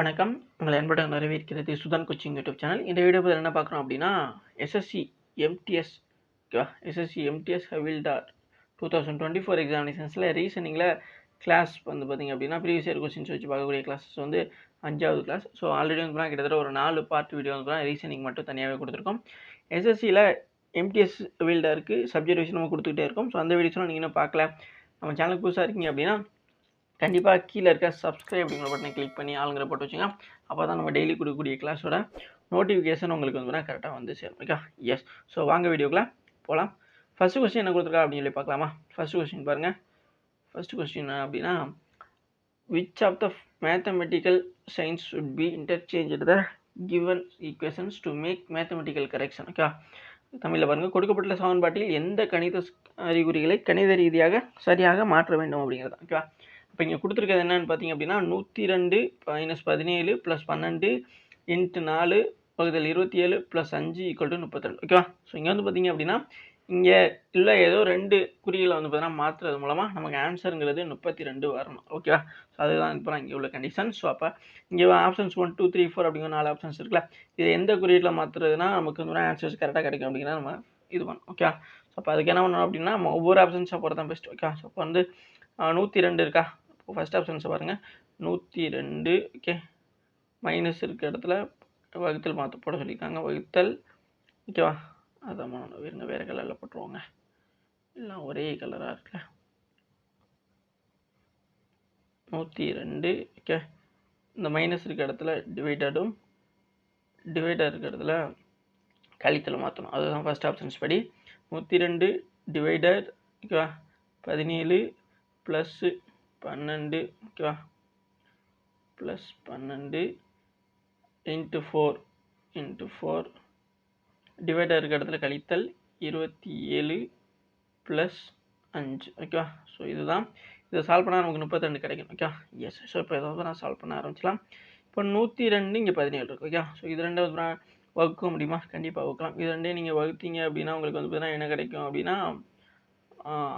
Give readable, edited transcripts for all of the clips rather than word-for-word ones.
வணக்கம். உங்களை அன்புடன் வரவேற்கிறது சுதான் கோச்சிங் யூடியூப் சேனல். இந்த வீடியோவில் என்ன பார்க்குறோம் அப்படின்னா, எஸ்எஸ்சி எம்டிஎஸ் ஓகேவா, எஸ்எஸ்சி எம்டிஎஸ் ஹவில்தார் 2024 எக்ஸாமினேஷன்ஸில் ரீசனிங்கில் கிளாஸ் வந்து பார்த்திங்க அப்படின்னா ப்ரீவியஸ் இயர் கொஸ்டின்ஸ் வச்சு பார்க்கக்கூடிய கிளாஸஸ் வந்து 5வது கிளாஸ். ஸோ ஆல்ரெடி வந்து கிட்டத்தட்ட ஒரு 4 பார்ட் வீடியோ வந்து ரீசனிங் மட்டும் தனியாகவே கொடுத்துருக்கோம். எஸ்எஸ்சியில் எம்டிஎஸ் ஹவில்தாருக்கு சப்ஜெக்ட் வைஸ் நம்ம கொடுத்துக்கிட்டே இருக்கோம். ஸோ அந்த வீடியோஸ்லாம் நீங்கள் இன்னும் பார்க்கல, நம்ம சேனலுக்கு புதுசாக இருக்கீங்க அப்படின்னா கண்டிப்பாக கீழே இருக்க சப்ஸ்கிரைப் அப்படிங்கிற பட்டனை கிளிக் பண்ணி ஆளுங்கிற போட்டு வச்சுங்க. அப்போ தான் நம்ம டெய்லி கொடுக்கக்கூடிய கிளாஸோட நோட்டிஃபிகேஷன் உங்களுக்கு வந்து கரெக்டாக வந்து சேரும். Okay, S. ஸோ வாங்க வீடியோக்குள்ளே போகலாம். ஃபஸ்ட்டு கொஸ்டின் என்ன கொடுத்துருக்கா அப்படின்னு சொல்லி பார்க்கலாமா? ஃபஸ்ட்டு கொஸ்டின் பாருங்கள். ஃபஸ்ட்டு கொஸ்டின் அப்படின்னா, which of the mathematical science should be interchange the given equations to make mathematical correction. Okay, தமிழில் பாருங்கள். கொடுக்கப்பட்ட சமன்பாட்டில் எந்த கணித அறிகுறிகளை கணித ரீதியாக சரியாக மாற்ற வேண்டும் அப்படிங்கிறது. ஓகேவா, இப்போ இங்கே கொடுத்துருக்கிறது என்னென்னு பார்த்தீங்க அப்படின்னா, 102 - 17 + 12 × 4 / 27 + 5 = 32. ஓகேவா, ஸோ இங்கே வந்து பார்த்தீங்க அப்படின்னா, இங்கே இல்லை ஏதோ 2 குறிகளை வந்து பார்த்தீங்கன்னா மாற்றுறது மூலமாக நமக்கு ஆன்சருங்கிறது 32 வரணும். ஓகேவா, ஸோ அதுதான் இப்போ இங்கே உள்ள கண்டிஷன். ஸோ அப்போ இங்கே ஆப்ஷன்ஸ் 1 2 3 4 அப்படிங்கிற 4 ஆப்ஷன்ஸ் இருக்குல்ல, இது எந்த குறியீட்டில் மாற்றுறதுனா நமக்கு வந்து ஆன்சர்ஸ் கரெக்டாக கிடைக்கும் அப்படிங்கிறத நம்ம இது பண்ணணும். ஓகே, ஸோ அப்போ அதுக்கு என்ன பண்ணணும் அப்படின்னா, நம்ம ஒவ்வொரு ஆப்ஷன்ஸாக போகிறது தான் பெஸ்ட். ஓகே, ஸோ இப்போ வந்து 102 இருக்கா, ஃபஸ்ட் ஆப்ஷன்ஸை பாருங்கள். 102 ஓகே, மைனஸ் இருக்க இடத்துல வகுத்தல் மாற்ற போட சொல்லியிருக்காங்க. வகுத்தல் ஓகேவா, அதான் வேறுங்க வேறு கலரில் போட்டுருவாங்க, எல்லாம் ஒரே கலராக இருக்குல்ல. 102 ஓகே, இந்த மைனஸ் இருக்க இடத்துல டிவைடடும், டிவைடர் இருக்க இடத்துல கழித்தல் மாற்றணும். அதுதான் ஃபஸ்ட் ஆப்ஷன்ஸ் படி. 102 டிவைடர் ஓகேவா, 17 + 12 ஓகேவா, +12 × 4 டிவைடர் இருக்க இடத்துல கழித்தல் 27 + 5 ஓகேவா. ஸோ இதுதான், இதை சால்வ் பண்ணால் நமக்கு 32 கிடைக்கும். Okay, S. ஸோ இப்போ இதை வந்து நான் சால்வ் பண்ண ஆரம்பிச்சலாம். இப்போ 102 இங்கே 17 இருக்குது. ஓகே, ஸோ இது ரெண்டு வந்து வகுக்க முடியுமா? கண்டிப்பாக வகுக்கலாம். இது ரெண்டே நீங்கள் வகுத்தீங்க அப்படின்னா உங்களுக்கு வந்து பார்த்தீங்கன்னா என்ன கிடைக்கும் அப்படின்னா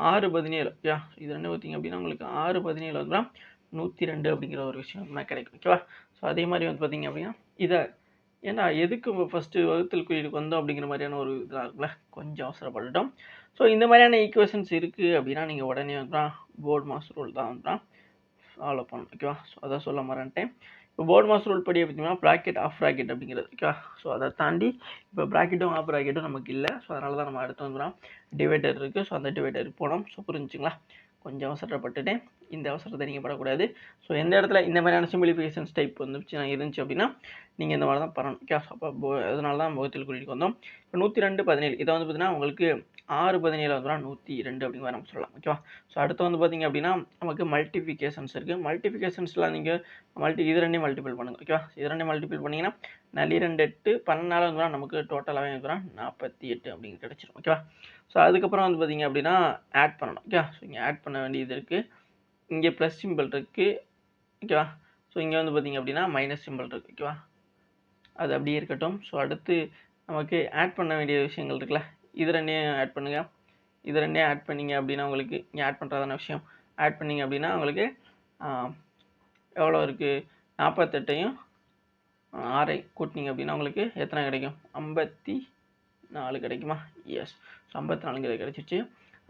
6 17. ஓகே, இது ரெண்டு வகுத்தீங்க அப்படின்னா உங்களுக்கு 6 17 வந்து 102 அப்படிங்கிற ஒரு விஷயம் தான் கிடைக்கும். ஓகேவா, ஸோ அதே மாதிரி வந்து பார்த்தீங்க அப்படின்னா இதை ஏன்னா எதுக்கு ஃபஸ்ட்டு வகுத்தல் குறியீடுக்கு வந்தோம் அப்படிங்கிற மாதிரியான ஒரு இதாக இருக்குல்ல, கொஞ்சம் அவசரப்பட்டுட்டோம். ஸோ இந்த மாதிரியான ஈக்குவேஷன்ஸ் இருக்குது அப்படின்னா நீங்கள் உடனே வந்து போர்ட் மாஸ் ரூல் தான் வந்து ஃபாலோ பண்ணணும். ஓகேவா, ஸோ அதை சொல்ல மறந்துட்டேன். இப்போ போர்ட் மாஸ் ரூல் படி பார்த்தீங்கன்னா ப்ராக்கெட் ஆஃப் ப்ராக்கெட் அப்படிங்கிறது. ஓகேவா, ஸோ அதை தாண்டி இப்போ ப்ராக்கெட்டும் ஆஃப் ப்ராக்கெட்டும் நமக்கு இல்லை. ஸோ அதனால தான் நம்ம அடுத்து வந்து டிவைடர் இருக்குது. ஸோ அந்த டிவைடருக்கு போனோம். ஸோ புரிஞ்சுங்களா, கொஞ்சம் அவசரப்பட்டுட்டேன். இந்த அவசரத்தை நீங்கள் படக்கூடாது. ஸோ எந்த இடத்துல இந்த மாதிரியான சிம்பிளிஃபிகேஷன்ஸ் டைப் இருந்துச்சு அப்படின்னா நீங்கள் இந்த மாதிரி தான் பண்ணணும். ஓகே, அப்போ அதனால தான் வகுத்தல் குறியீடுக்கு வந்தோம். இப்போ 102 17 இதை வந்து பார்த்தீங்கன்னா உங்களுக்கு 6 17 வந்து 102 அப்படிங்கிற நம்ம சொல்லலாம். ஓகேவா, ஸோ அடுத்து வந்து பார்த்தீங்க அப்படின்னா நமக்கு மல்டிஃபிகேஷன்ஸ் இருக்குது. மல்டிஃபிகேஷன்ஸ்லாம் நீங்கள் இது ரெண்டையும் மல்டிபிள் பண்ணுங்கள். ஓகேவா, இது ரெண்டையும் மல்டிபிள் பண்ணிங்கன்னா 2 8 14 வந்து நமக்கு டோட்டலாகவே வந்து 48 அப்படிங்கிற கிடச்சிடும். ஓகேவா, ஸோ அதுக்கப்புறம் வந்து பார்த்தீங்க அப்படின்னா ஆட் பண்ணணும். ஓகே, ஸோ இங்கே ஆட் பண்ண வேண்டியது இருக்குது. இங்கே ப்ளஸ் சிம்பிள் இருக்குது. ஓகேவா, ஸோ இங்கே வந்து பார்த்தீங்க அப்படின்னா மைனஸ் சிம்பிள் இருக்குது. ஓகேவா, அது அப்படியே இருக்கட்டும். ஸோ அடுத்து நமக்கு ஆட் பண்ண வேண்டிய விஷயங்கள் இருக்குல்ல, இது ரெண்டையும் ஆட் பண்ணுங்கள். இது ரெண்டையும் ஆட் பண்ணிங்க அப்படின்னா உங்களுக்கு இங்கே ஆட் பண்ணுறதான விஷயம் ஆட் பண்ணிங்க அப்படின்னா உங்களுக்கு எவ்வளோ இருக்குது, 48ஐயும் 6 கூட்டினீங்க அப்படின்னா உங்களுக்கு எத்தனை கிடைக்கும், 54 கிடைக்குமா? எஸ். ஸோ 54 கிடைச்சிச்சு.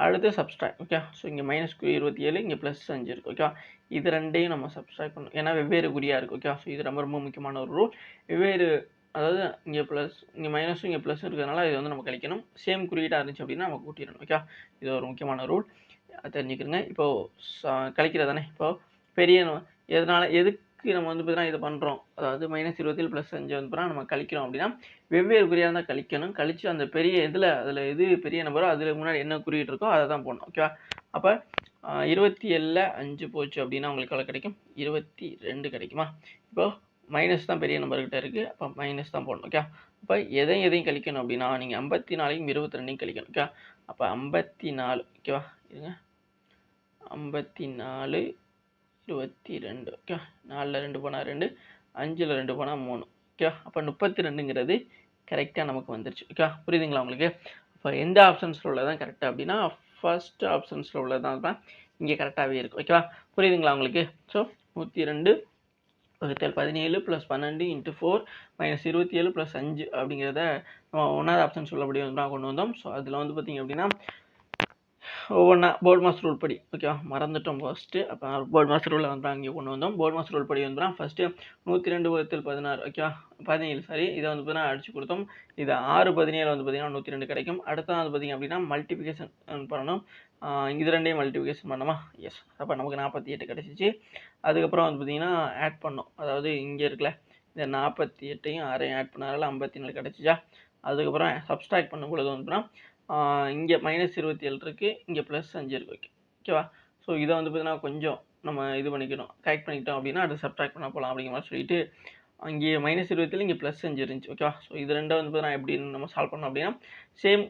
அடுத்து சப்ஸ்ட்ராக்ட். ஓகே, ஸோ இங்கே -27 இங்கே +5 இருக்குது. ஓகே, இது ரெண்டையும் நம்ம சப்ஸ்ட்ராக்ட் பண்ணணும், ஏன்னா வெவ்வேறு குறியாக இருக்குது. ஓகே, ஸோ இது ரொம்ப ரொம்ப முக்கியமான ஒரு ரூல். வெவ்வேறு அதாவது இங்கே ப்ளஸ் இங்கே மைனஸும் இங்கே ப்ளஸ் இருக்கிறதுனால இது வந்து நம்ம கழிக்கணும். சேம் குறியீடாக இருந்துச்சு அப்படின்னா நம்ம கூட்டிடணும். ஓகே, இது ஒரு முக்கியமான ரூல், தெரிஞ்சுக்கிறங்க. இப்போது கழிக்கிறது தானே. இப்போது பெரிய எதுக்கு நம்ம வந்து பார்த்தீங்கன்னா இதை பண்ணுறோம், அதாவது -27 + 5 வந்து நம்ம கழிக்கிறோம் அப்படின்னா வெவ்வேறு குறியாக இருந்தால் கழிக்கணும். கழித்து அந்த பெரிய அதில் எது பெரிய நம்பரோ அதில் முன்னாடி என்ன குறியீடு இருக்கோ அதை தான் போடணும். ஓகேவா, அப்போ 27ல் 5 போச்சு அப்படின்னா உங்களுக்கு எவ்வளோ கிடைக்கும், 22 கிடைக்குமா? இப்போது மைனஸ் தான் பெரிய நம்பர்கிட்ட இருக்குது, அப்போ மைனஸ் தான் போடணும். ஓகே, அப்போ எதையும் கழிக்கணும் அப்படின்னா நீங்கள் 54ஐயும் 22ஐயும் கழிக்கணும். ஓகே, அப்போ 54 ஓகேவா, இருங்க 54 22 ஓகே, 4ல் 2 போனால் 2, 5ல் 2 போனால் 3. ஓகே, அப்போ 32ங்கிறது கரெக்டாக நமக்கு வந்துருச்சு. ஓகே, புரியுதுங்களா உங்களுக்கு? இப்போ எந்த ஆப்ஷன்ஸில் உள்ளதான் கரெக்டாக அப்படின்னா ஃபர்ஸ்ட் ஆப்ஷன்ஸில் உள்ளதான் இங்கே கரெக்டாகவே இருக்குது. ஓகேவா, புரியுதுங்களா உங்களுக்கு? ஸோ 102 வகுத்தல் 17 + 12 × 4 - 27 + 5 அப்படிங்கிறத நம்ம 1வது ஆப்ஷன் சொல்லப்படி வந்து கொண்டு வந்தோம். ஸோ அதில் வந்து பார்த்திங்க அப்படின்னா ஒவ்வொன்றா போர்ட் மாஸ்டர் ரூல் படி ஓகேவா, மறந்துட்டோம் ஃபஸ்ட்டு. அப்போ போர்ட் மாஸ்டர் ரூலில் வந்து அங்கே கொண்டு வந்தோம். போர்ட் மாஸ்டர் ரூல் படி வந்து ஃபஸ்ட்டு 102 / 16 ஓகேவா, 17 சாரி, இதை வந்து பார்த்தீங்கன்னா அடிச்சு கொடுத்தோம். இது 6 17 வந்து பார்த்தீங்கன்னா 102 கிடைக்கும். அடுத்த வந்து பார்த்திங்க அப்படின்னா மல்டிபிகேஷன் பண்ணணும். இது ரெண்டையும் மல்டிபிகேஷன் பண்ணோமா, எஸ். அப்போ நமக்கு 48 கிடச்சிச்சு. அதுக்கப்புறம் வந்து பார்த்திங்கன்னா ஆட் பண்ணோம், அதாவது இங்கே இருக்குல்ல இந்த 48ஐயும் 6ஐயும் ஆட் பண்ணால 54 கிடச்சிச்சா. அதுக்கப்புறம் சப்ஸ்ட்ராக்ட் பண்ணும் பொழுது வந்து இங்கே -27 இருக்குது, இங்கே +5 இருக்குது ஓகேவா. ஸோ இதை வந்து பார்த்தீங்கன்னா கொஞ்சம் நம்ம இது பண்ணிக்கணும், கரெக்ட் பண்ணிக்கிட்டோம் அப்படின்னா அது சப்ட்ராக்ட் பண்ண போகலாம் அப்படிங்கிற மாதிரி சொல்லிட்டு இங்கே -27 இங்கே +5 இருந்துச்சு ஓகேவா. ஸோ இது ரெண்டும் வந்து பார்த்தீங்கன்னா எப்படின்னு நம்ம சால்வ் பண்ணோம் அப்படின்னா சேம்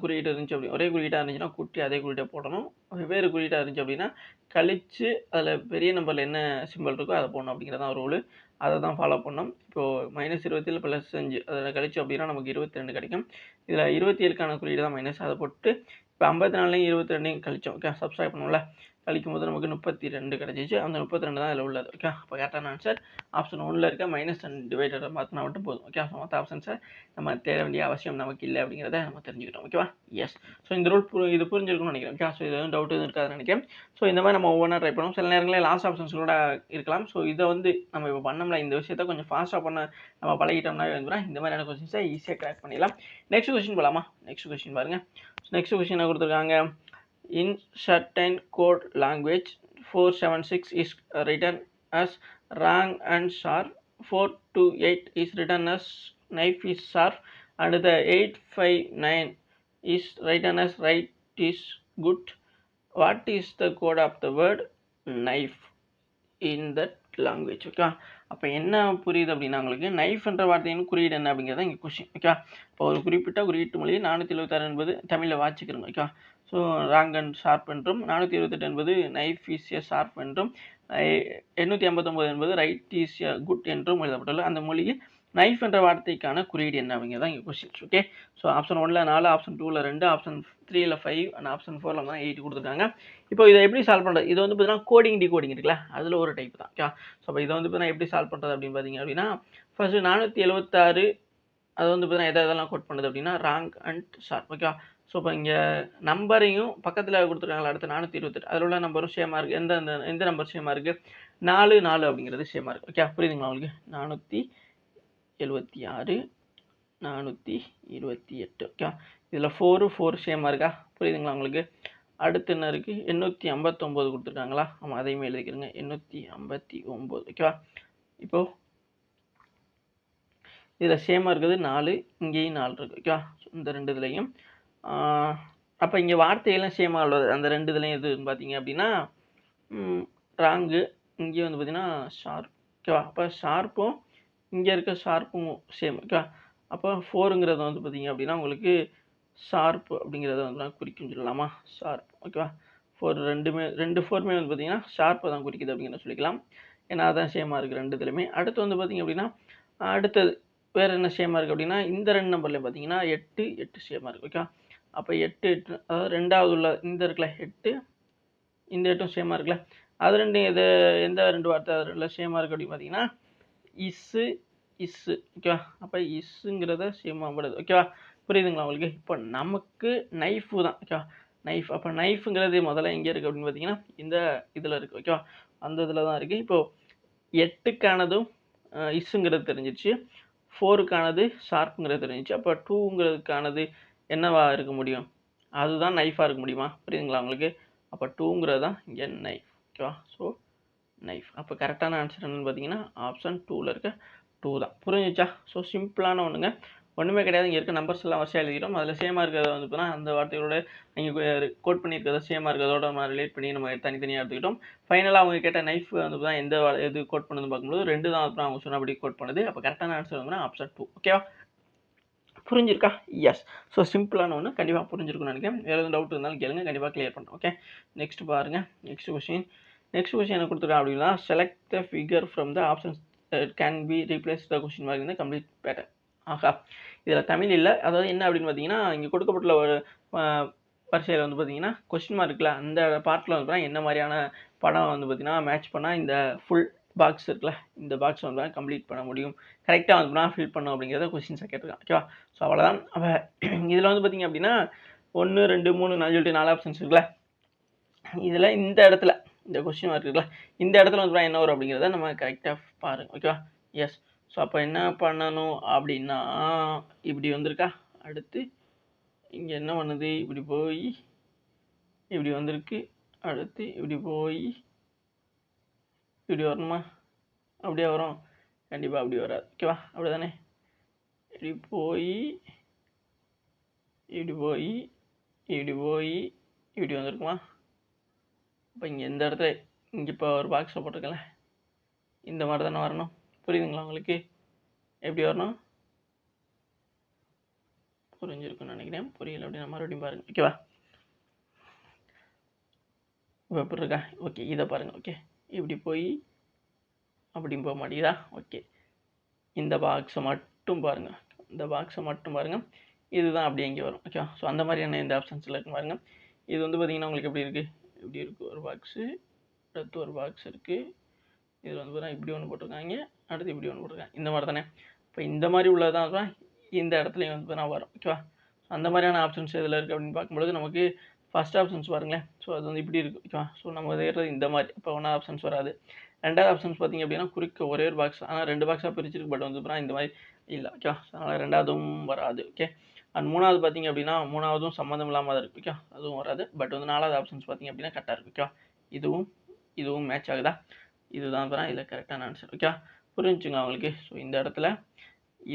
குறியீடு இருந்துச்சு அப்படி ஒரே குறியீடாக இருந்துச்சுன்னா கூட்டி அதே குறியீட்டை போடணும். வெவ்வேறு குறியீடாக இருந்துச்சு அப்படின்னா கழித்து அதில் பெரிய நம்பரில் என்ன சிம்பிள் இருக்கோ அதை போடணும் அப்படிங்கிறதான் ரூலு. அதை தான் ஃபாலோ பண்ணோம். இப்போது -27 +5 அதில் கழிச்சு அப்படின்னா நமக்கு 22 கிடைக்கும். இதில் 27க்கான குறியீடு தான் மைனஸ், அதை போட்டு இப்போ 54லையும் 22ஐயும் கழிச்சோம் ஓகே. சப்ஸ்ட்ராக்ட் பண்ணோம்ல, கழிக்கும் போது நமக்கு 32 கிடச்சிச்சு. அந்த 32 தான் இதில் உள்ளது ஓகே. அப்போ கரெக்டான ஆன்சர் ஆப்ஷன் 1ல் இருக்க -10 டிவைடரை மாற்றினா மட்டும் போதும் ஓகே. ஸோ மற்ற ஆப்ஷன்ஸை நம்ம தேட வேண்டிய அவசியம் நமக்கு இல்லை அப்படிங்கிறத நம்ம தெரிஞ்சுக்கிட்டோம் ஓகேவா. எஸ். ஸோ இந்த ரூல் இது புரிஞ்சிருக்கும்னு நினைக்கிறேன் ஓகே. ஸோ இது எதுவும் டவுட் எதுவும் இருக்காதுன்னு நினைக்கிறேன். ஸோ இந்த மாதிரி நம்ம ஒவ்வொன்றா ட்ரை பண்ணுவோம். சில நேரங்களில் லாஸ்ட் ஆப்ஷன்ஸ் கூட இருக்கலாம். ஸோ இதை வந்து நம்ம இப்போ பண்ணோம்ல, இந்த விஷயத்தை கொஞ்சம் ஃபாஸ்ட்டாக பண்ண நம்ம பழகிட்டோம்னாவே வந்து இந்த மாதிரியான கொஸ்டின்ஸை ஈஸியாக கிராக் பண்ணிடலாம். நெக்ஸ்ட் கொஸ்டின் போகலாமா. நெக்ஸ்ட் கொஸ்டின் பாருங்கள். நெக்ஸ்ட் கொஸ்டின் கொடுத்துருக்காங்க. In certain code language 476 is written as wrong and sharp, 428 is written as knife is sharp, and the 859 is written as right is good. What is the code of the word knife in that language okay. அப்போ என்ன புரியுது அப்படின்னா உங்களுக்கு நைஃப்ன்ற வார்த்தையின் குறியீடு என்ன அப்படிங்கிறத இங்கே கொஸ்டின் ஓகே. இப்போ ஒரு குறிப்பிட்ட குறியீட்டு மொழி 476 என்பது தமிழில் வாச்சிக்கிறோம் okay. So wrong and sharp என்றும், 428 என்பது நைஃப் இஸ் எ ஷார்ப் என்றும், 859 என்பது ரைட் இஸ் எ குட் என்றும் எழுதப்பட்டுள்ள அந்த மொழியில் நைஃப் என்ற வார்த்தைக்கான குறியீடு என்ன அப்படிங்கிறதா இங்கே கொஸ்டின்ஸ் ஓகே. ஸோ ஆப்ஷன் 1ல் 4, ஆப்ஷன் 2ல் 2, ஆப்ஷன் 3ல் 5 அண்ட் ஆப்ஷன் 4ல் தான் 8 கொடுத்துருக்காங்க. இப்போ இதை எப்படி சால்வ் பண்ணுறது? இது வந்து பார்த்தீங்கன்னா கோடிங் டிகோடிங் இருக்குல்ல, அதில் ஒரு டைப் தான் ஓகே. ஸோ அப்போ இதை வந்து பார்த்தீங்கன்னா எப்படி சால்வ் பண்ணுறது அப்படின்னு பார்த்தீங்க அப்படின்னா ஃபர்ஸ்ட் 476 அது வந்து பார்த்தீங்கன்னா எதெல்லாம் கோட் பண்ணுது அப்படின்னா wrong and sharp okay. So இப்போ இங்கே நம்பரையும் பக்கத்தில் கொடுத்துருக்காங்களா, அடுத்து 428 அதில் உள்ள நம்பரும் சேமாக இருக்குது. எந்த நம்பர் சேமாக இருக்குது? 4 4 அப்படிங்கிறது சேமாக இருக்குது ஓகே. புரியுதுங்களா உங்களுக்கு? 476 428 ஓகே. இதில் 4 சேமாக இருக்கா? புரியுதுங்களா உங்களுக்கு? அடுத்து என்ன இருக்குது? 859 கொடுத்துருக்காங்களா? ஆமாம், அதையுமே எழுதிக்கிறேங்க, 859 ஓகேவா. இப்போது இதில் சேமாக இருக்குது 4, இங்கேயும் 4 இருக்குது ஓகேவா. இந்த ரெண்டு இதுலையும் அப்போ இங்கே வார்த்தையெல்லாம் சேமாக உள்ளது அந்த ரெண்டு இதுலையும் எதுன்னு பார்த்தீங்க அப்படின்னா ராங்கு, இங்கேயும் வந்து பார்த்தீங்கன்னா ஷார்ப் ஓகேவா. அப்போ ஷார்ப்பும் இங்கே இருக்க ஷார்ப்பும் சேம் ஓகேவா. அப்போ 4ங்கிறது வந்து பார்த்தீங்க அப்படின்னா உங்களுக்கு ஷார்ப் அப்படிங்கிறத வந்து நான் குறிக்கும் சொல்லலாமா, ஷார்ப் ஓகேவா. 4 வந்து பார்த்தீங்கன்னா ஷார்ப்பை தான் குறிக்குது அப்படிங்கிற சொல்லிக்கலாம், ஏன்னா அதான் சேமாக இருக்குது ரெண்டு இதுலையுமே. அடுத்து வந்து பார்த்தீங்க அப்படின்னா அடுத்தது வேறு என்ன சேமாக இருக்குது அப்படின்னா இந்த ரெண்டு நம்பர்லேயும் பார்த்தீங்கன்னா 8 8 சேமாக இருக்குது ஓகே. அப்போ 8 8 அதாவது ரெண்டாவது உள்ள இந்த இருக்குல்ல 8, இந்த 8ம் சேமாக இருக்குல்ல, அது ரெண்டு எந்த ரெண்டு வார்த்தை அதில் சேமாக இருக்குது அப்படின்னு பார்த்தீங்கன்னா இஸ்ஸு ஓகேவா. அப்போ இஸ்ஸுங்கிறத சேமாக படுது ஓகேவா. புரியுதுங்களா உங்களுக்கு? இப்போ நமக்கு நைஃபு தான் ஓகேவா, நைஃப். அப்போ நைஃபுங்கிறது முதல்ல எங்கே இருக்குது அப்படின்னு பார்த்தீங்கன்னா இந்த இதில் இருக்குது ஓகேவா, அந்த இதில் தான் இருக்குது. இப்போது 8க்கானதும் இஸ்ஸுங்கிறது தெரிஞ்சிருச்சு, 4க்கானது ஷார்ப்புங்கிறது தெரிஞ்சிச்சு. அப்போ 2ங்கிறதுக்கானது என்னவா இருக்க முடியும்? அதுதான் நைஃபாக இருக்க முடியுமா? புரியுதுங்களா உங்களுக்கு? அப்போ 2ங்கிறது தான் இங்கே நைஃப் ஓகேவா. So knife. அப்போ கரெக்டான ஆன்சர் என்னென்னு பார்த்தீங்கன்னா ஆப்ஷன் 2ல் இருக்க 2 தான். புரிஞ்சிச்சா? ஸோ சிம்பிளான ஒன்றுங்க, ஒன்றுமே கிடையாது. இங்கே இருக்க நம்பர்ஸ் எல்லாம் வரிசையாக எழுதிட்டோம். அதில் சேமாக இருக்கிறத வந்து பார்த்தீங்கன்னா அந்த வார்த்தையோட நீங்கள் கோட் பண்ணியிருக்கிறத சேமாக இருக்கிறதோட நம்ம ரிலேட் பண்ணி நம்ம தனித்தனியாக எடுத்துக்கிட்டோம். ஃபைனலாக அவங்க கேட்ட நைஃப் வந்து பார்த்தா எந்த இது கோட் பண்ணுதுன்னு பார்க்கும்போது 2 தான் அப்புறம் அவங்க சொன்னபடி கோட் பண்ணுது. அப்போ கரெக்டான ஆன்சர் வந்து ஆப்ஷன் 2 ஓகேவா. புரிஞ்சிருக்கா? எஸ். ஸோ சிம்பிளான ஒன்று, கண்டிப்பாக புரிஞ்சிருக்குன்னு நினைக்கிறேன். வேறு எதுவும் டவுட் இருந்தாலும் கேளுங்க, கண்டிப்பாக கிளியர் பண்ணுறோம் ஓகே. நெக்ஸ்ட் பாருங்கள். நெக்ஸ்ட் கொஸ்டின் என்ன கொடுத்துருக்கேன் அப்படின்னா select the figure from the options can be replace the question mark இந்த கம்ப்ளீட் பேட்டர்ன். ஆகா, இதில் தமிழ் இல்லை. அதாவது என்ன அப்படின்னு பார்த்தீங்கன்னா இங்கே கொடுக்கப்பட்டுள்ள ஒரு வரிசையில் வந்து பார்த்தீங்கன்னா கொஸ்டின் மார்க் இருக்குல்ல, அந்த பார்ட்டில் வந்து என்ன மாதிரியான படம் வந்து பார்த்தீங்கன்னா மேட்ச் பண்ணால் இந்த ஃபுல் பாக்ஸ் இருக்குல்ல, இந்த பாக்ஸ் வந்து கம்ப்ளீட் பண்ண முடியும், கரெக்டாக வந்து ஃபில் பண்ணும் அப்படிங்கிறத கொஸ்டின்ஸை கேட்டிருக்கான். ஓகேவா? ஸோ அவ்வளோதான். அப்போ இதில் வந்து பார்த்திங்க அப்படின்னா 1 2 3 4 சொல்லிட்டு 4 ஆப்ஷன்ஸ் இருக்குல்ல, இதில் இந்த இடத்துல இந்த கொஸ்டின் மார்க் இருக்குல்ல, இந்த இடத்துல வந்து என்ன வரும் அப்படிங்கிறத நம்ம கரெக்டாக பாருங்கள். ஓகேவா? எஸ். ஸோ அப்போ என்ன பண்ணணும் அப்படின்னா, இப்படி வந்திருக்கா, அடுத்து இங்கே என்ன பண்ணுது, இப்படி போய் இப்படி வந்திருக்கு, அடுத்து இப்படி போய் இப்படி வரணுமா, அப்படியே வரும், கண்டிப்பாக அப்படி வராது. ஓகேவா? அப்படி தானே, இப்படி போய் இப்படி போய் இப்படி போய் இப்படி வந்திருக்குமா. இப்போ இங்கே எந்த இடத்துல இங்கே இப்போ ஒரு பாக்ஸை போட்டிருக்கல, இந்த மாதிரி தானே வரணும். புரியுதுங்களா உங்களுக்கு? எப்படி வரணும் புரிஞ்சிருக்குன்னு நினைக்கிறேன். புரியல அப்படின்னா மறுபடியும் பாருங்கள். ஓகேவா? இப்போ எப்படி இருக்கா? ஓகே, இதை பாருங்கள். ஓகே, இப்படி போய் அப்படியும் போக மாட்டேங்குதா? ஓகே, இந்த பாக்ஸை மட்டும் பாருங்கள், இந்த பாக்ஸை மட்டும் பாருங்கள், இதுதான் அப்படி எங்கே வரும். ஓகேவா? ஸோ அந்த மாதிரியான இந்த ஆப்ஷன்ஸில் இருக்குன்னு பாருங்கள். இது வந்து பார்த்திங்கன்னா உங்களுக்கு எப்படி இருக்குது, இப்படி இருக்குது ஒரு பாக்ஸு, அடுத்து ஒரு பாக்ஸ் இருக்குது, இது வந்து பார்த்தீங்கன்னா இப்படி ஒன்று போட்டிருக்காங்க, அடுத்து இப்படி ஒன்று போட்டிருக்காங்க, இந்த மாதிரி தானே. இப்போ இந்த மாதிரி உள்ளதான் தான் இந்த இடத்துலையும் வந்து நான் வரும். ஓகேவா? ஸோ அந்த மாதிரியான ஆப்ஷன்ஸ் எதில் இருக்குது அப்படின்னு பார்க்கும்பொழுது நமக்கு ஃபஸ்ட் ஆப்ஷன்ஸ் பாருங்களேன். ஸோ அது வந்து இப்படி இருக்குது. ஓகேவா? ஸோ நம்ம தேடுறது இந்த மாதிரி. இப்போ ஒன்றா ஆப்ஷன்ஸ் வராது. ரெண்டாவது ஆப்ஷன்ஸ் பார்த்திங்க அப்படின்னா குறுக்க ஒரே ஒரு பாக்ஸ், ஆனால் 2 பாக்ஸாக பிரிச்சிருக்கு, பட் வந்து இந்த மாதிரி இல்லை. ஓகேவா? அதனால் ரெண்டாவதும் வராது. ஓகே. அண்ட் மூணாவது பார்த்திங்க அப்படின்னா மூணாவதும் சம்மந்தம் இல்லாமல் தான் இருக்குது. ஓகே, அதுவும் வராது. பட் வந்து நாலாவது ஆப்ஷன்ஸ் பார்த்திங்க அப்படின்னா கரெக்டாக இருக்குது. ஓகேவா? இதுவும் மேட்ச் ஆகுதா? இதுதான் தான் இதில் கரெக்டான ஆன்சர். ஓகே, புரிஞ்சுங்களா உங்களுக்கு? ஸோ இந்த இடத்துல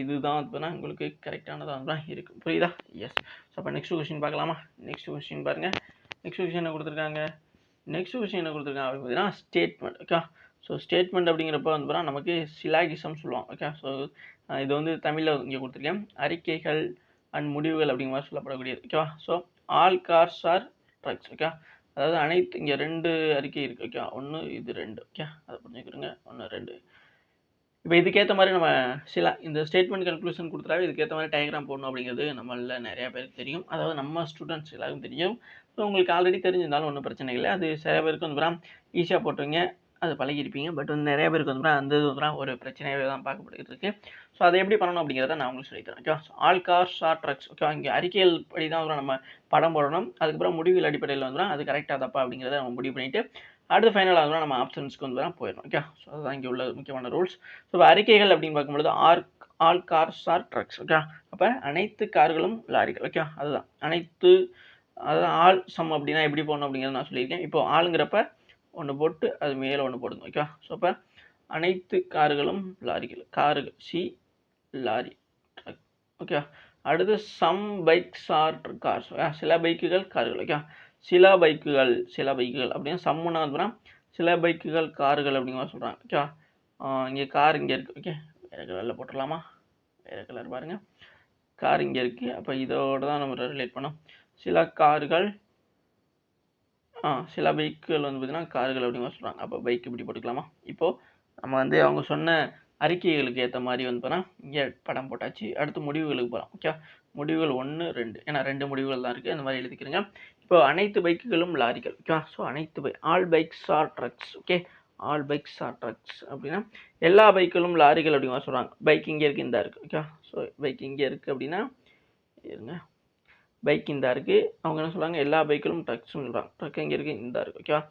இதுதான் வந்து உங்களுக்கு கரெக்டானதாக தான் இருக்குது. புரியுதா? எஸ். ஸோ அப்போ நெக்ஸ்ட் கொஸ்டின் பார்க்கலாமா? நெக்ஸ்ட் கொஸ்டின் பாருங்கள். நெக்ஸ்ட் கொஸ்டின் என்ன கொடுத்துருக்காங்க அப்படின்னு பார்த்தீங்கன்னா ஸ்டேட்மெண்ட். ஓகே. ஸோ ஸ்டேட்மெண்ட் அப்படிங்கிறப்ப வந்து பார்த்தா நமக்கு சிலாகிசம் சொல்லுவோம். ஓகே. ஸோ இது வந்து தமிழில் இங்கே கொடுத்துருக்கேன், அறிக்கைகள் அண்ட் முடிவுகள் அப்படிங்கிற மாதிரி சொல்லப்படக்கூடியது. ஓகேவா? So all cars are trucks. Okay, அதாவது அனைத்து இங்கே 2 அறிக்கை இருக்குது. ஓகே, 1 இது 2. ஓகே, அதை புரிஞ்சுக்கிறோங்க. 1 2. இப்போ இதுக்கேற்ற மாதிரி நம்ம இந்த ஸ்டேட்மெண்ட் கன்க்ளூஷன் கொடுத்துட்டாவே இதுக்கேற்ற மாதிரி டயக்ராம் போடணும் அப்படிங்கிறது நம்மளில் நிறையா பேருக்கு தெரியும். அதாவது நம்ம ஸ்டூடெண்ட்ஸ் எல்லாருக்கும் தெரியும். ஸோ உங்களுக்கு ஆல்ரெடி தெரிஞ்சிருந்தாலும் ஒன்றும் பிரச்சனை இல்லை. அது சில பேருக்கு வந்து ஈஸியாக போட்டுருங்க, அது பழகிருப்பீங்க. பட் வந்து நிறைய பேருக்கு வந்து அந்த இது வந்து ஒரு பிரச்சனையாகவே தான் பார்க்கப்படுகிறது இருக்குது. ஸோ அதை எப்படி பண்ணணும் அப்படிங்கிறத நான் உங்களுக்கு சொல்லித்தரேன். Okay. All cars are trucks. Okay, இங்கே அறிக்கைகள் படி தான் நம்ம படம் போடணும். அதுக்கப்புறம் முடிவுகள் அடிப்படையில் வந்து அது கரெக்டாக தப்பா அப்படிங்கிறத நம்ம முடிவு பண்ணிவிட்டு அடுத்து ஃபைனலாக வந்து நம்ம ஆப்ஷன்ஸ்க்கு வந்து போயிடணும். ஓகே. ஸோ அதுதான் இங்கே உள்ள முக்கியமான ரூல்ஸ். ஸோ அறிக்கைகள் அப்படின்னு பார்க்கும்பொழுது all cars are trucks. Okay, அப்போ அனைத்து கார்களும் லாரிகள். ஓகே, அதுதான் அனைத்து, அதாவது ஆல் சம் அப்படின்னா எப்படி போடணும் அப்படிங்கிறத நான் சொல்லியிருக்கேன். இப்போ ஆளுங்கிறப்ப ஒன்று போட்டு அது மேலே ஒன்று போடுங்க. ஓகே. ஸோ அப்போ அனைத்து கார்களும் லாரிகள், கார்கள் சி, லாரி ட்ரக். ஓகே. அடுத்து சம் பைக்ஸ் ஆர் கார்ஸ். சில பைக்குகள் கார்கள். ஓகே, சில பைக்குகள் அப்படின்னா சம்முன்னா வந்து சில பைக்குகள் கார்கள் அப்படிங்கிற சொல்கிறாங்க. ஓகே, இங்கே கார் இங்கே இருக்குது. ஓகே, வேறு கலரில் போட்டுடலாமா? வேறு கலர் பாருங்கள், கார் இங்கே இருக்குது. அப்போ இதோடு தான் நம்ம ரிலேட் பண்ணோம். சில கார்கள், சில பைக்குகள் வந்து பார்த்திங்கன்னா கார்கள் அப்படிங்கிற சொல்கிறாங்க. அப்போ பைக் இப்படி போட்டுக்கலாமா? இப்போது நம்ம வந்து அவங்க சொன்ன அறிக்கைகளுக்கு ஏற்ற மாதிரி வந்து பார்த்தா இங்கே படம் போட்டாச்சு. அடுத்து முடிவுகளுக்கு போகலாம். ஓகே, முடிவுகள் 1 2, ஏன்னா 2 முடிவுகள் தான் இருக்குது, அந்த மாதிரி எழுதிக்கிறேங்க. இப்போ அனைத்து பைக்குகளும் லாரிகள். ஓகே, ஸோ அனைத்து all bikes are trucks. Okay, all bikes are trucks அப்படின்னா எல்லா பைக்குகளும் லாரிகள் அப்படிங்கிற சொல்கிறாங்க. பைக் இங்கே இருக்குது, இந்த இருக்குது. ஓகே, ஸோ பைக் இங்கே இருக்குது அப்படின்னா இருங்க, பைக் இந்த இருக்குது. அவங்க என்ன சொல்கிறாங்க, எல்லா பைக்கிலும் ட்ரக்ஸ்னு சொல்கிறாங்க. ட்ரக் எங்கே இருக்குது, இந்த இருக்குது. ஓகேவா?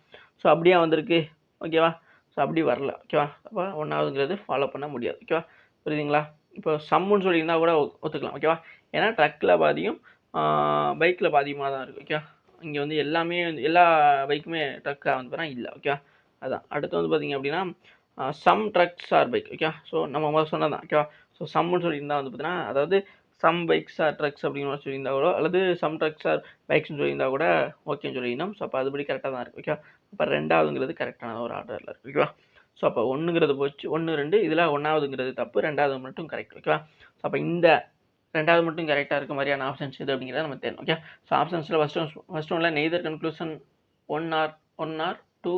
ஸோ அப்படியே வந்திருக்கு. ஓகேவா? ஸோ அப்படி வரல. ஓகேவா? அப்போ ஒன்றாவதுங்கிறது ஃபாலோ பண்ண முடியாது. ஓகேவா? புரியுதுங்களா? இப்போ சம்முன்னு சொல்லியிருந்தா கூட ஒத்துக்கலாம். ஓகேவா? ஏன்னா ட்ரக்கில் பாதியும் பைக்கில் பாதியமாக தான் இருக்குது. ஓகேவா? இங்கே வந்து எல்லாமே எல்லா பைக்குமே ட்ரக்காக வந்து பார்த்தா இல்லை. ஓகேவா? அதான் அடுத்து வந்து பார்த்திங்க அப்படின்னா சம் ட்ரக்ஸ் ஆர் பைக். ஓகேவா? ஸோ நம்ம முதல்ல சொன்னது தான். ஓகேவா? ஸோ சம்முன்னு சொல்லியிருந்தா வந்து பார்த்தீங்கன்னா, அதாவது சம் பைக்ஸ் ஆர் ட்ரக்ஸ் அப்படிங்கிற சொல்லியிருந்தா கூட, அல்லது சம் ட்ரக்ஸ் ஆர் பைக்ஸ்னு சொல்லியிருந்தா கூட ஓகேன்னு சொல்லியிருந்தோம். ஸோ அப்போ அதுபடி கரெக்டாக தான் இருக்குது. ஓகே, அப்போ ரெண்டாவதுங்கிறது கரெக்டான ஒரு ஆர்டரில் இருக்குது. ஓகேவா? ஸோ அப்போ 1ங்கிறது போச்சு, 1 2, இதில் 1ஆவதுங்கிறது தப்பு, 2ஆவது மட்டும் கரெக்ட். ஓகேவா? ஸோ அப்போ இந்த 2ஆவது மட்டும் கரெக்டாக இருக்க மாதிரியான ஆப்ஷன்ஸ் எது அப்படிங்கிறத நம்ம தெரியும். ஓகே, ஸோ ஆப்ஷன்ஸில் ஃபஸ்ட் ஒன்றில் neither conclusion 1 or 2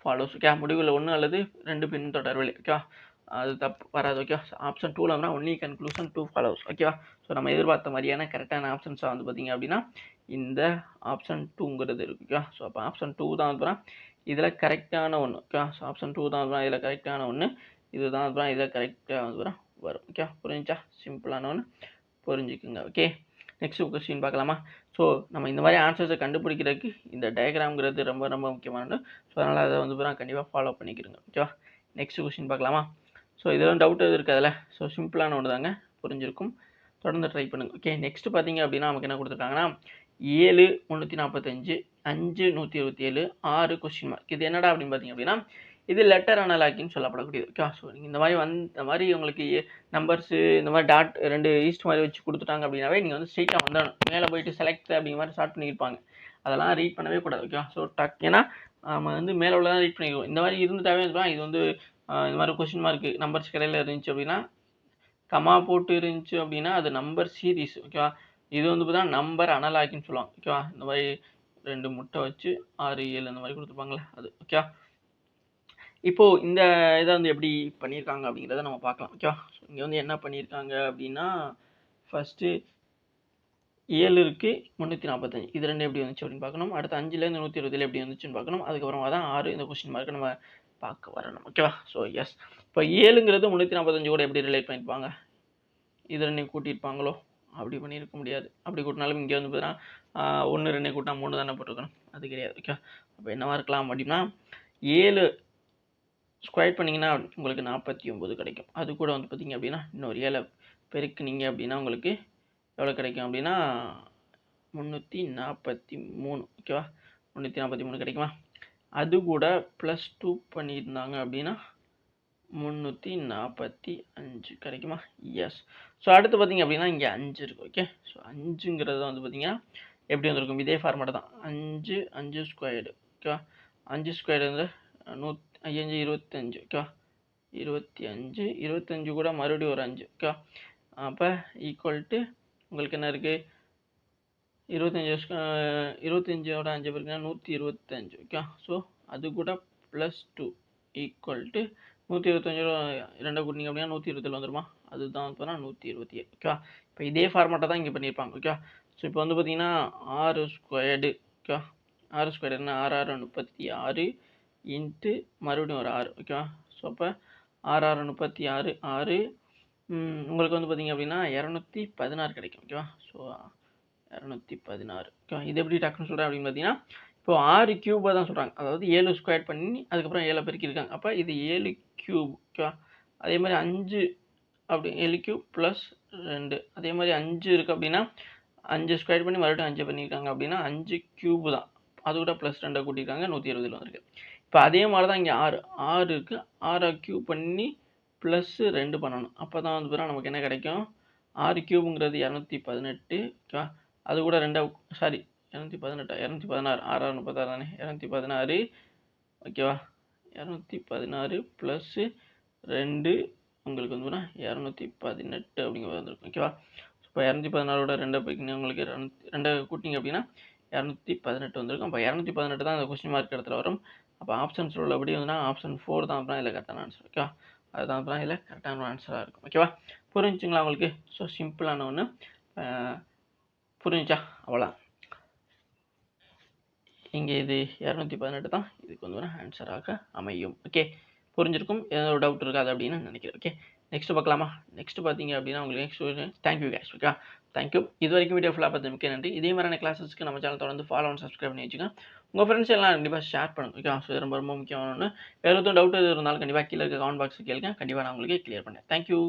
follows. Okay, முடிவில் 1 அல்லது 2 பின்தொடர்வழி. ஓகேவா? அது தப்பு வராது. ஓகே, ஆப்ஷன் 2ல் வந்து ஒன்லி கன்க்ளூஷன் 2 ஃபாலோஸ். ஓகேவா? ஸோ நம்ம எதிர்பார்த்த மாதிரியான கரெக்டான ஆப்ஷன்ஸாக வந்து பார்த்திங்க அப்படின்னா இந்த ஆப்ஷன் 2ங்கிறது இருக்குது. ஓகேவா? ஸோ அப்போ ஆப்ஷன் 2 தான் வந்து இதில் கரெக்டான ஒன்று ஓகேவா. ஸோ ஆப்ஷன் 2 தான் இதில் கரெக்டான ஒன்று. இதுதான் இதில் கரெக்டாக வரும் ஓகே. புரிஞ்சா? சிம்பிளான ஒன்று புரிஞ்சுக்குங்க. ஓகே, நெக்ஸ்ட் கொஸ்டின் பார்க்கலாமா. ஸோ நம்ம இந்த மாதிரி ஆன்சர்ஸை கண்டுபிடிக்கிறதுக்கு இந்த டயக்ராம்ங்கிறது ரொம்ப ரொம்ப முக்கியமானது. ஸோ அதனால் அதை கண்டிப்பாக ஃபாலோ பண்ணிக்கிறோங்க ஓகேவா. நெக்ஸ்ட் கொஸ்டின் பார்க்கலாமா. ஸோ இதெல்லாம் டவுட் எதுவும் இருக்காதுல்ல. ஸோ சிம்பிளான ஒன்று தாங்க, புரிஞ்சிருக்கும். தொடர்ந்து ட்ரை பண்ணுங்கள். ஓகே, நெக்ஸ்ட் பார்த்தீங்க அப்படின்னா நமக்கு என்ன கொடுத்துருக்காங்கன்னா 7 345 5 127 6 கொஸ்டின் மார்க். இது என்னடா அப்படின்னு பார்த்தீங்க அப்படின்னா இது லெட்டர் அனலாக்கின்னு சொல்லப்படக்கூடியது ஓகே. ஸோ நீங்கள் இந்த மாதிரி உங்களுக்கு நம்பர்ஸு இந்த மாதிரி டாட் 2 ஈஸ்ட் மாதிரி வச்சு கொடுத்துட்டாங்க அப்படின்னாவே நீங்கள் ஸ்ட்ரெயிட்டாக வந்துடணும். மேலே போயிட்டு செலக்ட் அப்படிங்கிற மாதிரி ஸ்டார்ட் பண்ணியிருப்பாங்க, அதெல்லாம் ரீட் பண்ணவே கூடாது ஓகே. ஸோ ஏன்னா நம்ம மேலே உள்ளதான் ரீட் பண்ணிக்குவோம். இந்த மாதிரி இருந்துட்டாவே இது இந்த மாதிரி கொஸ்டின் மார்க்கு நம்பர்ஸ் கடையில் இருந்துச்சு அப்படின்னா கமா போட்டு இருந்துச்சு அப்படின்னா அது நம்பர் சீரீஸ் ஓகேவா. இது பார்த்தா நம்பர் அனலாக்கின்னு சொல்லுவாங்க ஓகேவா. இந்த மாதிரி 2 முட்டை வச்சு 6 7 அந்த மாதிரி கொடுத்துருப்பாங்களே அது ஓகே. இப்போது இந்த இதை எப்படி பண்ணியிருக்காங்க அப்படிங்கிறத நம்ம பார்க்கலாம் ஓகேவா. ஸோ இங்கே என்ன பண்ணியிருக்காங்க அப்படின்னா ஃபஸ்ட்டு 7 இருக்குது 345 இது 2 எப்படி வந்துச்சு அப்படின்னு பார்க்கணும். அடுத்து 5லேருந்து 120 எப்படி வந்துச்சுன்னு பார்க்கணும். அதுக்கப்புறமா தான் 6 இந்த கொஸ்டின் மார்க்கை நம்ம பார்க்க வரணும் ஓகேவா. ஸோ எஸ், இப்போ 7ங்கிறது 345 கூட எப்படி ரிலேட் பண்ணியிருப்பாங்க, இது 2 கூட்டியிருப்பாங்களோ, அப்படி பண்ணியிருக்க முடியாது. அப்படி கூட்டினாலும் இங்கே பார்த்தீங்கன்னா 1 2 கூட்டினா 3 தானே போட்டிருக்கணும், அது கிடையாது ஓகே. அப்போ என்னவா இருக்கலாம் அப்படின்னா 7 ஸ்கொயர் பண்ணிங்கன்னா உங்களுக்கு 49 கிடைக்கும். அது கூட பார்த்தீங்க அப்படின்னா இன்னொரு 7 பெருக்குனீங்க அப்படின்னா உங்களுக்கு எவ்வளோ கிடைக்கும் அப்படின்னா 343 ஓகேவா. 343 கிடைக்குமா. அது கூட +2 பண்ணியிருந்தாங்க அப்படின்னா 345 கிடைக்குமா. எஸ். ஸோ அடுத்து பார்த்தீங்க அப்படின்னா இங்கே 5 இருக்குது ஓகே. ஸோ 5ங்கிறது பார்த்தீங்கன்னா எப்படி வந்திருக்கும், இதே ஃபார்மேட் தான். 5 5 ஸ்கொயர்டு ஓகேவா. 5 ஸ்கொயர்டு 5 25 ஓகேவா. 25 கூட மறுபடியும் ஒரு 5 ஓகேவா. அப்போ ஈக்குவல் டு உங்களுக்கு என்ன இருக்குது 25ஓட 5 பேருக்குன்னா 125 ஓகே. ஸோ அது கூட +2 ஈக்குவல் டு 125 2 கூட்டிங்க அப்படின்னா 127 வந்துருமா. அதுதான் 127 ஓகேவா. இப்போ இதே ஃபார்மேட்டை தான் இங்கே பண்ணியிருப்பாங்க ஓகே. ஸோ இப்போ பார்த்தீங்கன்னா 6 ஸ்கொயர்டு ஓகே. 6 ஸ்கொயர்டு என்ன 6 6 36 இன்ட்டு மறுபடியும் ஒரு 6 ஓகேவா. ஸோ அப்போ 6 6 36 6 உங்களுக்கு பார்த்தீங்க அப்படின்னா 216 கிடைக்கும் ஓகேவா. So 216 okay. இது எப்படி டக்குன்னு சொல்கிறேன் அப்படின்னு பார்த்தீங்கன்னா இப்போ 6 கியூபாக தான் சொல்கிறாங்க, அதாவது 7 ஸ்கொயர் பண்ணி அதுக்கப்புறம் 7 பெருக்கியிருக்காங்க. அப்போ இது 7 கியூப் ஓகேவா. அதே மாதிரி 5 அப்படி 7 கியூப் +2 அதே மாதிரி 5 இருக்குது அப்படின்னா 5 ஸ்கொயர் பண்ணி மறுபடியும் 5 பண்ணியிருக்காங்க அப்படின்னா 5 கியூப் தான், அது கூட +2 கூட்டியிருக்காங்க 120 வந்திருக்கு. இப்போ அதே மாதிரி தான் இங்கே 6 இருக்குது, 6 கியூப் பண்ணி +2 பண்ணணும். அப்போ தான் நமக்கு என்ன கிடைக்கும் 6 கியூபுங்கிறது 218 ஓகேவா. அது கூட 218 216 6 6 36 தானே 216 ஓகேவா. 216 +2 உங்களுக்கு 218 அப்படிங்கிறது வந்துருக்கும் ஓகேவா. இப்போ 216ஓட 2 போய்க்கிங்க உங்களுக்கு 2 கூட்டிங்க அப்படின்னா 218 வந்திருக்கும். அப்போ 218 தான் அந்த கொஸ்டின் மார்க் இடத்துல வரும். அப்போ ஆப்ஷன்ஸ் உள்ளபடி ஆப்ஷன் 4 தான் அப்புறம் இதில் கரெக்டான ஆன்சர் ஓகேவா. அதுதான் அப்புறம் இதில் கரெக்டான ஆன்சராக இருக்கும் ஓகேவா. புரிஞ்சுங்களா உங்களுக்கு. ஸோ சிம்பிளான ஒன்று புரிஞ்சா அவ்வளோ. இங்கே இது 218 தான் இதுக்கு ஆன்சராக அமையும் ஓகே. புரிஞ்சிருக்கும், ஏதாவது டவுட் இருக்காது அப்படின்னு நினைக்கிறேன் ஓகே. நெக்ஸ்ட் பார்க்கலாமா. நெக்ஸ்ட் பார்த்தீங்க அப்படின்னா உங்களுக்கு next thank you cash okay. Thank you. இது வரைக்கும் வீடியோ ஃபுல்லாக பார்த்து மிக்க நன்றி. இதே மாதிரியான கிளாஸஸ்க்கு நம்ம சேனல் தொடர்ந்து ஃபாலோ அண்ட் சப்ஸ்கிரைப் பண்ணி வச்சுக்கோங்க. உங்கள் ஃப்ரெண்ட்ஸ் எல்லாம் கண்டிப்பாக ஷேர் பண்ணுங்க ஓகே. ஸோ ரொம்ப ரொம்ப முக்கியமான ஒன்று. வேறு எதுவும் டவுட் எது இருந்தாலும் கண்டிப்பாக கீழே இருக்க கமெண்ட் பாக்ஸில் கேளுங்க, கண்டிப்பாக நான் உங்களுக்கு கிளியர் பண்ணேன். தேங்க்யூ.